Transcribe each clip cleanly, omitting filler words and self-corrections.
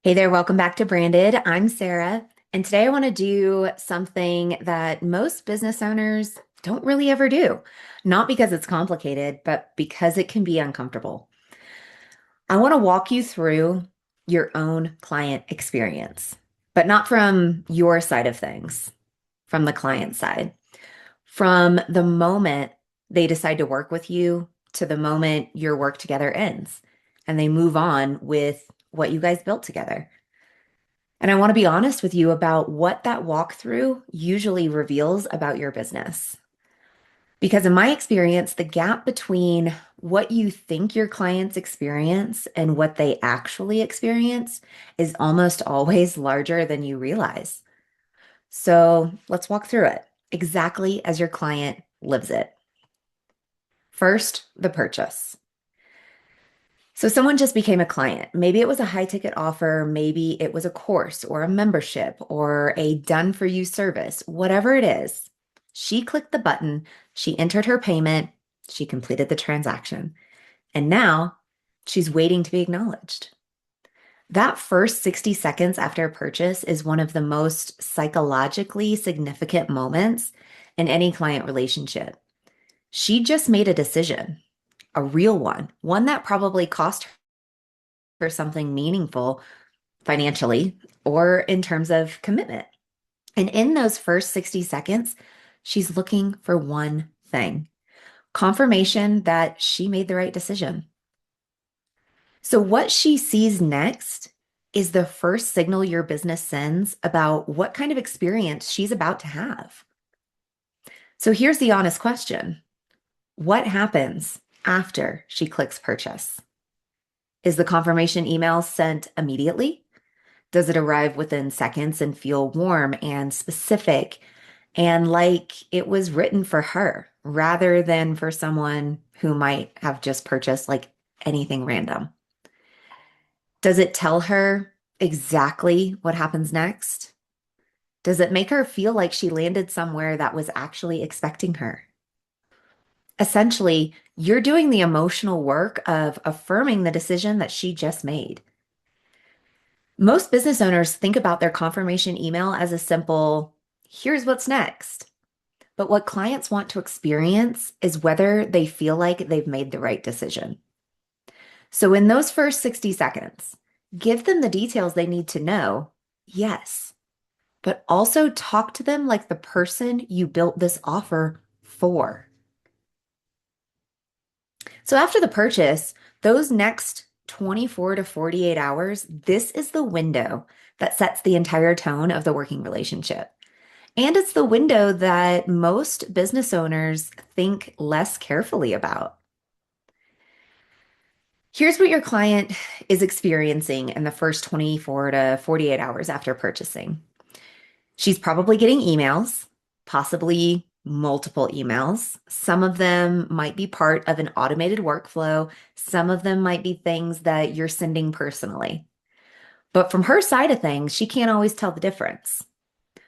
Hey there, welcome back to Branded. I'm Sarah, and today I want to do something that most business owners don't really ever do. Not because it's complicated, but because it can be uncomfortable. I want to walk you through your own client experience, but not from your side of things, from the client side. From the moment they decide to work with you to the moment your work together ends and they move on with what you guys built together. And I want to be honest with you about what that walkthrough usually reveals about your business. Because in my experience, the gap between what you think your clients experience and what they actually experience is almost always larger than you realize. So let's walk through it exactly as your client lives it. First, the purchase. So someone just became a client. Maybe it was a high ticket offer, maybe it was a course or a membership or a done for you service, whatever it is. She clicked the button, she entered her payment, she completed the transaction, and now she's waiting to be acknowledged. That first 60 seconds after a purchase is one of the most psychologically significant moments in any client relationship. She just made a decision, a real one that probably cost her something meaningful financially or in terms of commitment. And in those first 60 seconds, she's looking for one thing: confirmation that she made the right decision. So, what she sees next is the first signal your business sends about what kind of experience she's about to have. So, here's the honest question: what happens after she clicks purchase? Is the confirmation email sent immediately? Does it arrive within seconds and feel warm and specific and like it was written for her rather than for someone who might have just purchased like anything random? Does it tell her exactly what happens next? Does it make her feel like she landed somewhere that was actually expecting her? Essentially, you're doing the emotional work of affirming the decision that she just made. Most business owners think about their confirmation email as a simple, here's what's next. But what clients want to experience is whether they feel like they've made the right decision. So, in those first 60 seconds, give them the details they need to know, yes, but also talk to them like the person you built this offer for. So, after the purchase, those next 24 to 48 hours, this is the window that sets the entire tone of the working relationship. And it's the window that most business owners think less carefully about. Here's what your client is experiencing in the first 24 to 48 hours after purchasing. She's probably getting emails, possibly multiple emails. Some of them might be part of an automated workflow. Some of them might be things that you're sending personally. But from her side of things, she can't always tell the difference.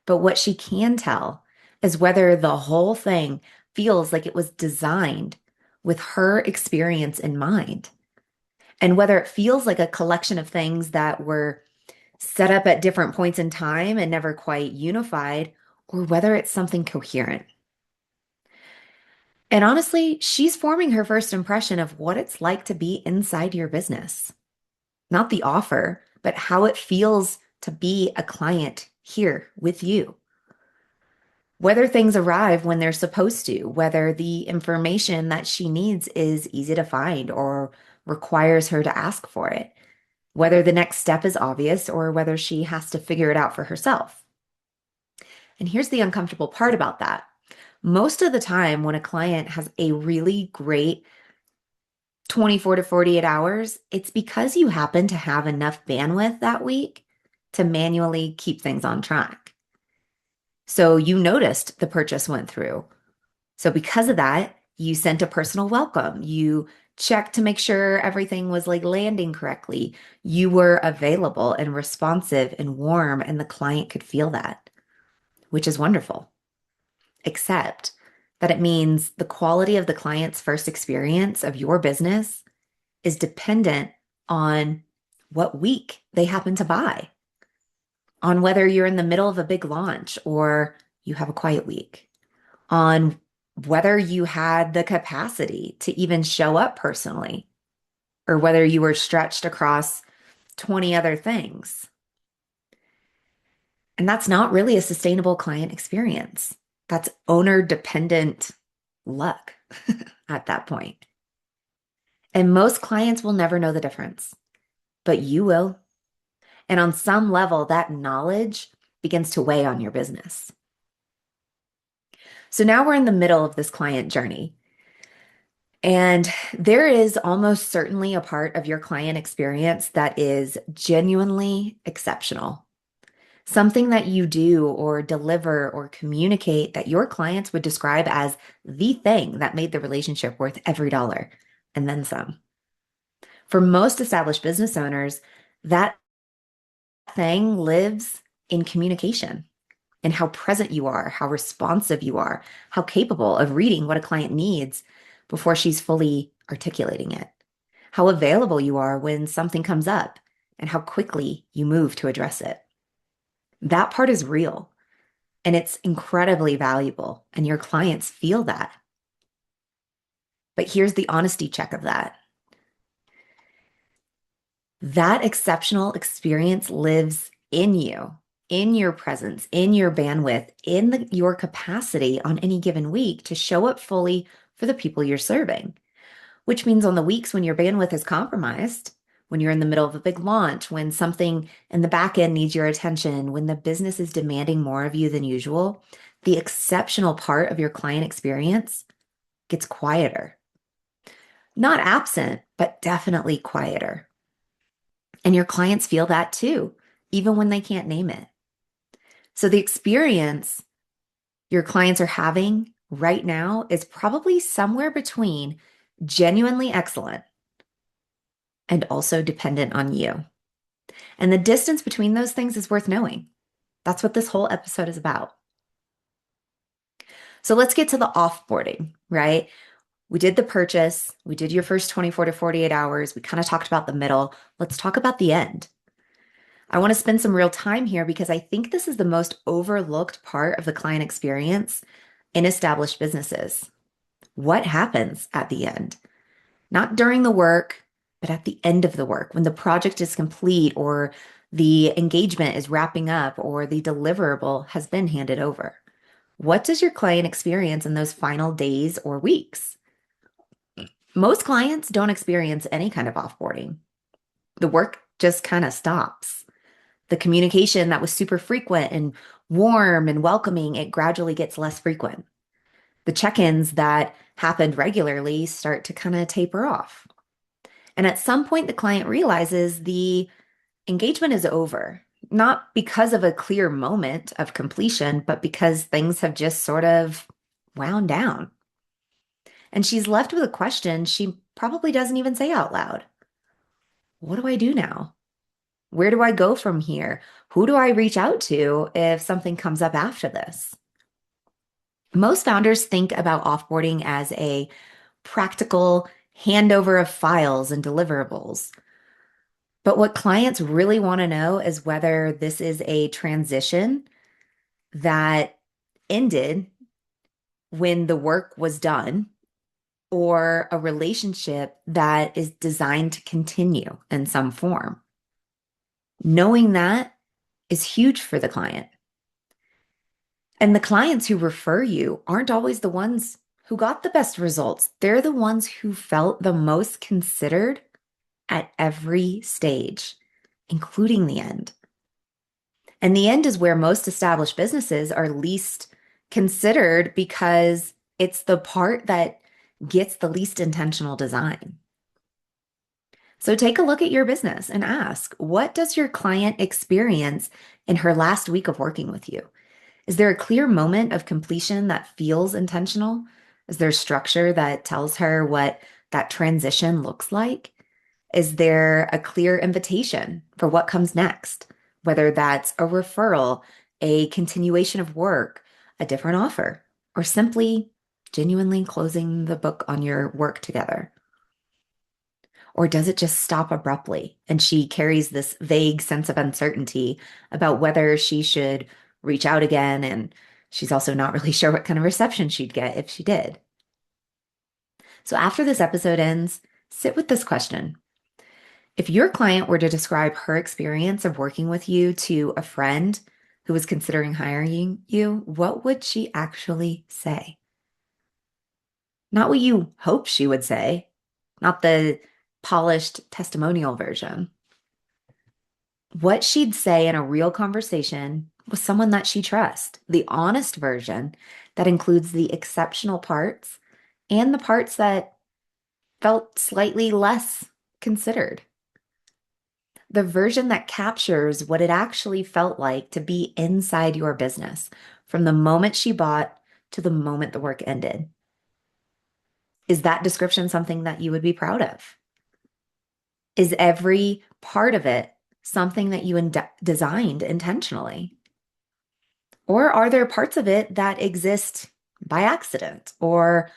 But what she can tell is whether the whole thing feels like it was designed with her experience in mind, and whether it feels like a collection of things that were set up at different points in time and never quite unified, or whether it's something coherent. And honestly, she's forming her first impression of what it's like to be inside your business, not the offer, but how it feels to be a client here with you. Whether things arrive when they're supposed to, whether the information that she needs is easy to find or requires her to ask for it, whether the next step is obvious or whether she has to figure it out for herself. And here's the uncomfortable part about that. Most of the time, when a client has a really great 24 to 48 hours, it's because you happen to have enough bandwidth that week to manually keep things on track. So you noticed the purchase went through. So because of that, you sent a personal welcome. You checked to make sure everything was like landing correctly. You were available and responsive and warm, and the client could feel that, which is wonderful. Except that it means the quality of the client's first experience of your business is dependent on what week they happen to buy, on whether you're in the middle of a big launch or you have a quiet week, on whether you had the capacity to even show up personally, or whether you were stretched across 20 other things. And that's not really a sustainable client experience. That's owner dependent luck at that point. And most clients will never know the difference, but you will. And on some level, that knowledge begins to weigh on your business. So now we're in the middle of this client journey. And there is almost certainly a part of your client experience that is genuinely exceptional. Something that you do or deliver or communicate that your clients would describe as the thing that made the relationship worth every dollar and then some. For most established business owners, that thing lives in communication and how present you are, how responsive you are, how capable of reading what a client needs before she's fully articulating it, how available you are when something comes up, and how quickly you move to address it. That part is real and it's incredibly valuable, and your clients feel that. But here's the honesty check of that. That exceptional experience lives in you, in your presence, in your bandwidth, in your capacity on any given week to show up fully for the people you're serving, which means on the weeks when your bandwidth is compromised, when you're in the middle of a big launch, when something in the back end needs your attention, when the business is demanding more of you than usual, the exceptional part of your client experience gets quieter. Not absent, but definitely quieter. And your clients feel that too, even when they can't name it. So the experience your clients are having right now is probably somewhere between genuinely excellent and also dependent on you. And the distance between those things is worth knowing. That's what this whole episode is about. So let's get to the offboarding, right? We did the purchase. We did your first 24 to 48 hours. We kind of talked about the middle. Let's talk about the end. I want to spend some real time here because I think this is the most overlooked part of the client experience in established businesses. What happens at the end? Not during the work, but at the end of the work, when the project is complete or the engagement is wrapping up or the deliverable has been handed over. What does your client experience in those final days or weeks? Most clients don't experience any kind of offboarding. The work just kind of stops. The communication that was super frequent and warm and welcoming, it gradually gets less frequent. The check-ins that happened regularly start to kind of taper off. And at some point, the client realizes the engagement is over, not because of a clear moment of completion, but because things have just sort of wound down. And she's left with a question she probably doesn't even say out loud. What do I do now? Where do I go from here? Who do I reach out to if something comes up after this? Most founders think about offboarding as a practical handover of files and deliverables. But what clients really want to know is whether this is a transition that ended when the work was done or a relationship that is designed to continue in some form. Knowing that is huge for the client. And the clients who refer you aren't always the ones who got the best results. They're the ones who felt the most considered at every stage, including the end. And the end is where most established businesses are least considered because it's the part that gets the least intentional design. So take a look at your business and ask, what does your client experience in her last week of working with you? Is there a clear moment of completion that feels intentional? Is there structure that tells her what that transition looks like? Is there a clear invitation for what comes next? Whether that's a referral, a continuation of work, a different offer, or simply genuinely closing the book on your work together. Or does it just stop abruptly and she carries this vague sense of uncertainty about whether she should reach out again? And she's also not really sure what kind of reception she'd get if she did. So after this episode ends, sit with this question. If your client were to describe her experience of working with you to a friend who was considering hiring you, what would she actually say? Not what you hope she would say, not the polished testimonial version. What she'd say in a real conversation with someone that she trusts, the honest version that includes the exceptional parts and the parts that felt slightly less considered. The version that captures what it actually felt like to be inside your business from the moment she bought to the moment the work ended. Is that description something that you would be proud of? Is every part of it something that you designed intentionally? Or are there parts of it that exist by accident or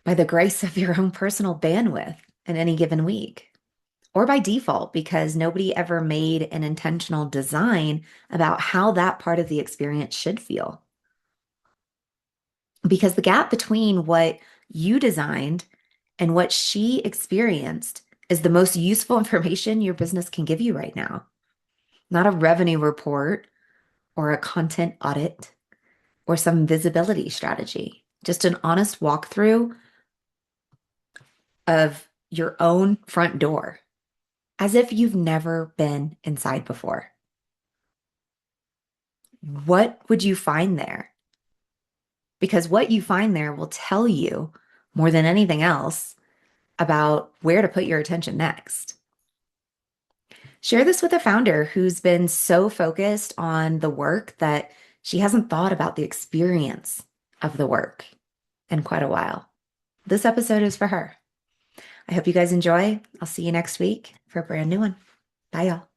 by the grace of your own personal bandwidth in any given week? Or by default, because nobody ever made an intentional design about how that part of the experience should feel. Because the gap between what you designed and what she experienced is the most useful information your business can give you right now. Not a revenue report or a content audit or some visibility strategy, just an honest walkthrough of your own front door as if you've never been inside before. What would you find there? Because what you find there will tell you more than anything else about where to put your attention next. Share this with a founder who's been so focused on the work that she hasn't thought about the experience of the work in quite a while. This episode is for her. I hope you guys enjoy. I'll see you next week for a brand new one. Bye, y'all.